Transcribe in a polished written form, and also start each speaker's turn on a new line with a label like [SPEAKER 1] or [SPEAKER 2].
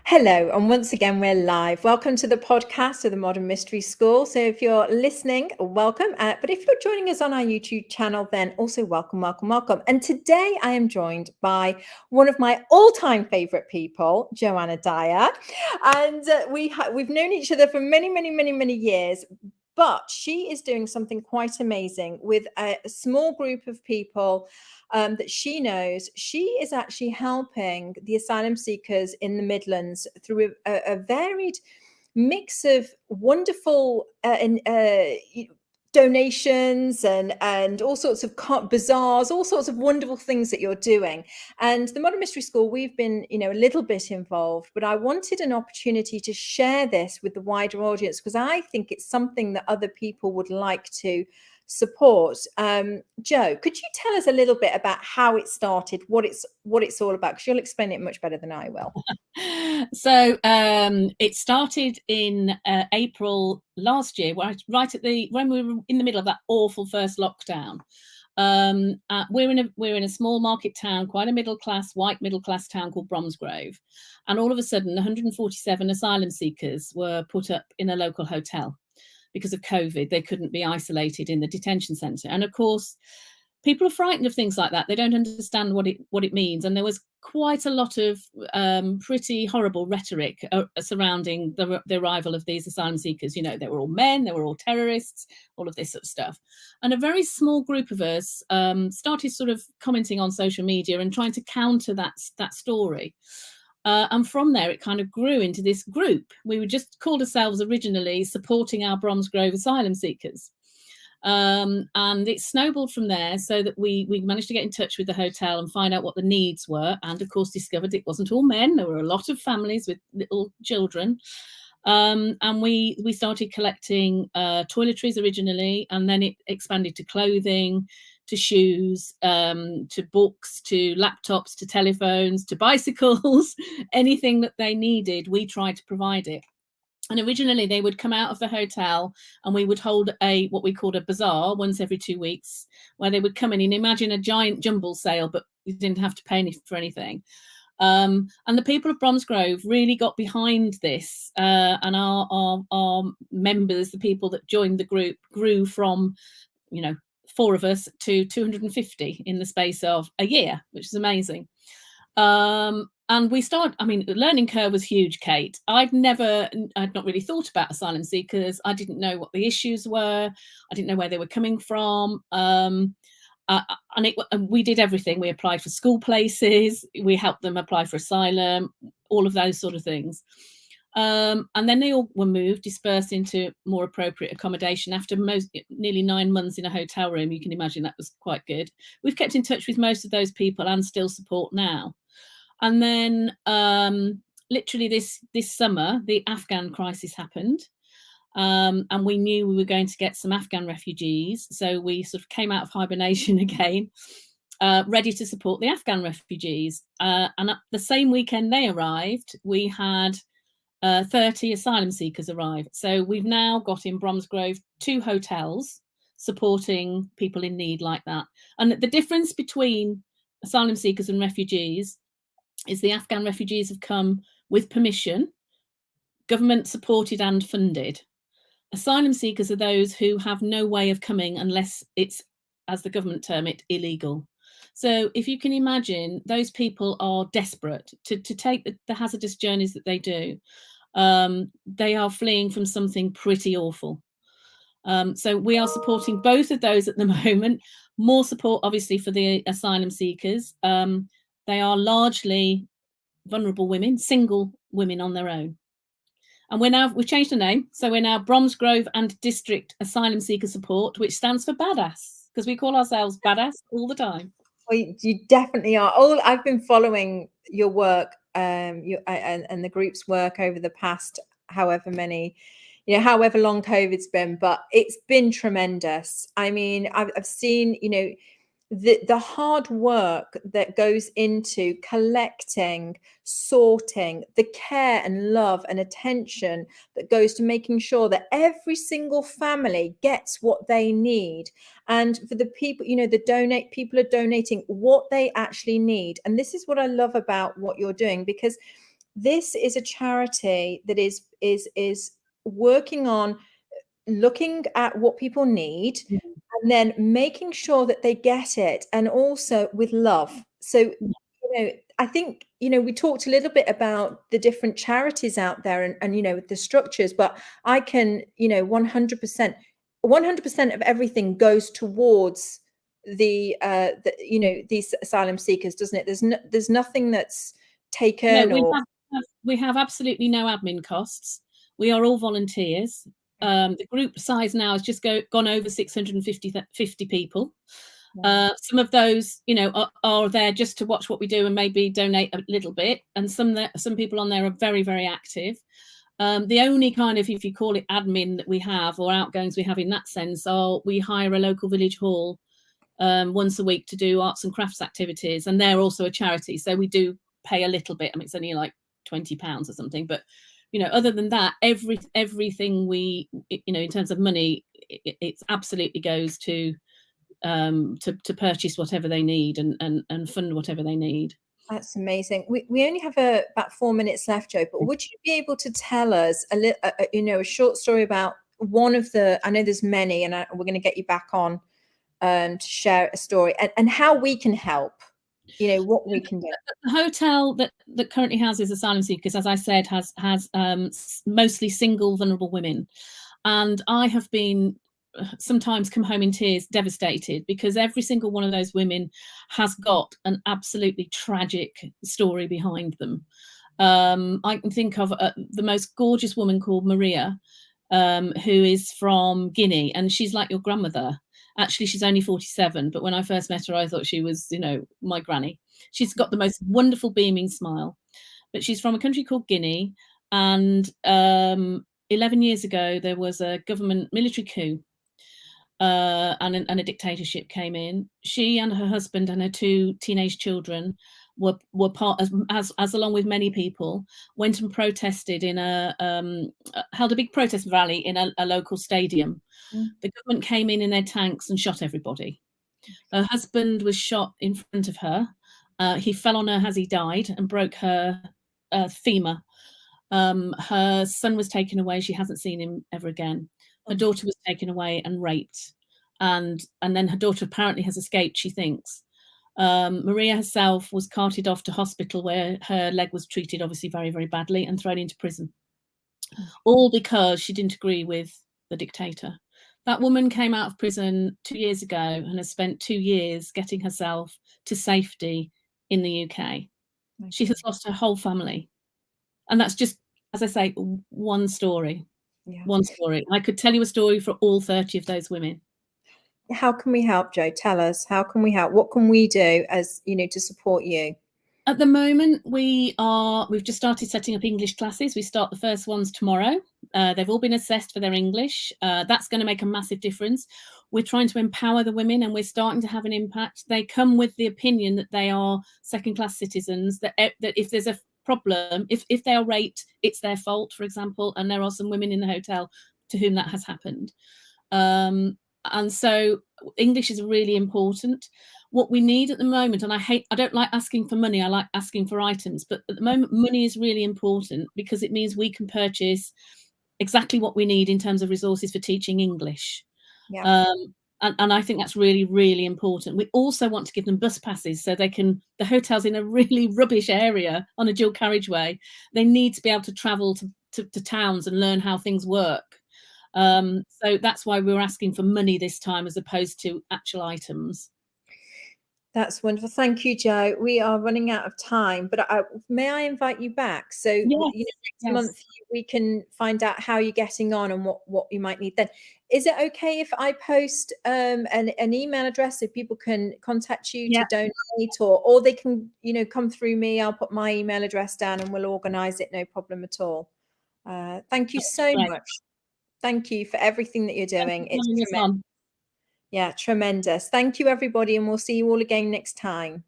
[SPEAKER 1] Hello, and once again, we're live. Welcome to the podcast of the Modern Mystery School. So, if you're listening, welcome. But if you're joining us on our YouTube channel, then also welcome, welcome, welcome. And today I am joined by one of my all-time favorite people, Johannah Dyer. And we've known each other for many, many, many, many years. But she is doing something quite amazing with a small group of people that she knows. She is actually helping the asylum seekers in the Midlands through a varied mix of wonderful donations and all sorts of bazaars, all sorts of wonderful things that you're doing. And the Modern Mystery School, we've been, a little bit involved, but I wanted an opportunity to share this with the wider audience because I think it's something that other people would like to support. Joe, could you tell us a little bit about how it started, what it's all about? Because you'll explain it much better than I will.
[SPEAKER 2] So it started in April last year, right when we were in the middle of that awful first lockdown. We're in a small market town, quite a white middle class town called Bromsgrove, and all of a sudden 147 asylum seekers were put up in a local hotel because of COVID. They couldn't be isolated in the detention centre, and of course people are frightened of things like that. They don't understand what it means, and there was quite a lot of pretty horrible rhetoric surrounding the arrival of these asylum seekers. They were all men, they were all terrorists, all of this sort of stuff. And a very small group of us started sort of commenting on social media and trying to counter that story. And from there, it kind of grew into this group. We were just called ourselves originally Supporting Our Bromsgrove Asylum Seekers. And it snowballed from there, so that we managed to get in touch with the hotel and find out what the needs were, and of course discovered it wasn't all men. There were a lot of families with little children, and we started collecting toiletries originally, and then it expanded to clothing, to shoes, to books, to laptops, to telephones, to bicycles. Anything that they needed, we tried to provide it. And originally they would come out of the hotel and we would hold what we called a bazaar once every 2 weeks, where they would come in and imagine a giant jumble sale, but you didn't have to pay for anything. And the people of Bromsgrove really got behind this, and our members, the people that joined the group, grew from 4 of us to 250 in the space of a year, which is amazing. And the learning curve was huge, Kate. I'd not really thought about asylum seekers. I didn't know what the issues were. I didn't know where they were coming from. And we did everything. We applied for school places. We helped them apply for asylum, all of those sort of things. And then they all were dispersed into more appropriate accommodation after nearly 9 months in a hotel room. You can imagine that was quite good. We've kept in touch with most of those people and still support now. And then literally this summer, the Afghan crisis happened. And we knew we were going to get some Afghan refugees. So we sort of came out of hibernation again, ready to support the Afghan refugees. And the same weekend they arrived, we had 30 asylum seekers arrive. So we've now got in Bromsgrove 2 hotels supporting people in need like that. And the difference between asylum seekers and refugees is the Afghan refugees have come with permission, government supported and funded. Asylum seekers are those who have no way of coming unless it's, as the government term it, illegal. So if you can imagine, those people are desperate to take the hazardous journeys that they do. They are fleeing from something pretty awful. So we are supporting both of those at the moment. More support, obviously, for the asylum seekers. They are largely vulnerable women, single women on their own. And we've changed the name. So we're now Bromsgrove and District Asylum Seeker Support, which stands for Badass, because we call ourselves Badass all the time.
[SPEAKER 1] Well, you definitely are. I've been following your work and the group's work over the past however long COVID's been, but it's been tremendous. I mean, I've seen, the hard work that goes into collecting, sorting, the care and love and attention that goes to making sure that every single family gets what they need. And for the people, people are donating what they actually need. And this is what I love about what you're doing, because this is a charity that is working on looking at what people need and then making sure that they get it, and also with love. So, I think, we talked a little bit about the different charities out there and the structures, but I can, 100% of everything goes towards these asylum seekers, doesn't it? There's nothing that's taken
[SPEAKER 2] No, we have absolutely no admin costs. We are all volunteers. The group size now has just gone over 650 people. Some of those, are there just to watch what we do and maybe donate a little bit. And some people on there are very, very active. The only kind of, if you call it admin that we have, or outgoings we have in that sense, are we hire a local village hall once a week to do arts and crafts activities. And they're also a charity. So we do pay a little bit. I mean, it's only like £20 or something, but other than that, everything we, in terms of money, it absolutely goes to purchase whatever they need and fund whatever they need.
[SPEAKER 1] That's amazing. We only have about 4 minutes left, Jo, but would you be able to tell us a short story about one of the, I know there's many, and we're going to get you back on to share a story and how we can help, what we can do.
[SPEAKER 2] The hotel that currently houses asylum seekers, as I said, has mostly single vulnerable women. And I have been sometimes come home in tears, devastated, because every single one of those women has got an absolutely tragic story behind them. I can think of the most gorgeous woman called Maria, who is from Guinea, and she's like your grandmother. Actually, she's only 47, but when I first met her, I thought she was, my granny. She's got the most wonderful beaming smile, but she's from a country called Guinea. And 11 years ago, there was a government military coup, and a dictatorship came in. She and her husband and her 2 teenage children were part, as along with many people, went and protested held a big protest rally in a local stadium. The government came in their tanks and shot everybody. Her husband was shot in front of her. He fell on her as he died and broke her femur. Her son was taken away. She hasn't seen him ever again. Her daughter was taken away and raped. And then her daughter apparently has escaped, she thinks. Maria herself was carted off to hospital, where her leg was treated obviously very, very badly, and thrown into prison. All because she didn't agree with the dictator. That woman came out of prison 2 years ago and has spent 2 years getting herself to safety in the UK. She has lost her whole family. And that's just, as I say, one story. Yeah. One story. I could tell you a story for all 30 of those women.
[SPEAKER 1] How can we help, Jo? Tell us, how can we help? What can we do as, to support you?
[SPEAKER 2] At the moment, we've just started setting up English classes. We start the first ones tomorrow. They've all been assessed for their English. That's going to make a massive difference. We're trying to empower the women, and we're starting to have an impact. They come with the opinion that they are second-class citizens, that if there's a problem, if they are raped, it's their fault, for example. And there are some women in the hotel to whom that has happened. And so English is really important. What we need at the moment, and I don't like asking for money, I like asking for items, but at the moment money is really important because it means we can purchase exactly what we need in terms of resources for teaching English. Yeah. And I think that's really, really important. We also want to give them bus passes so the hotel's in a really rubbish area on a dual carriageway. They need to be able to travel to towns and learn how things work. So that's why we're asking for money this time as opposed to actual items.
[SPEAKER 1] That's wonderful. Thank you, Jo. We are running out of time, but may I invite you back? So
[SPEAKER 2] yes,
[SPEAKER 1] next month we can find out how you're getting on and what you might need then. Is it okay if I post an email address so people can contact you to donate, or they can come through me? I'll put my email address down and we'll organize it, no problem at all. Thank you so much. Thank you for everything that you're doing. It's tremendous. Yeah, tremendous. Thank you, everybody, and we'll see you all again next time.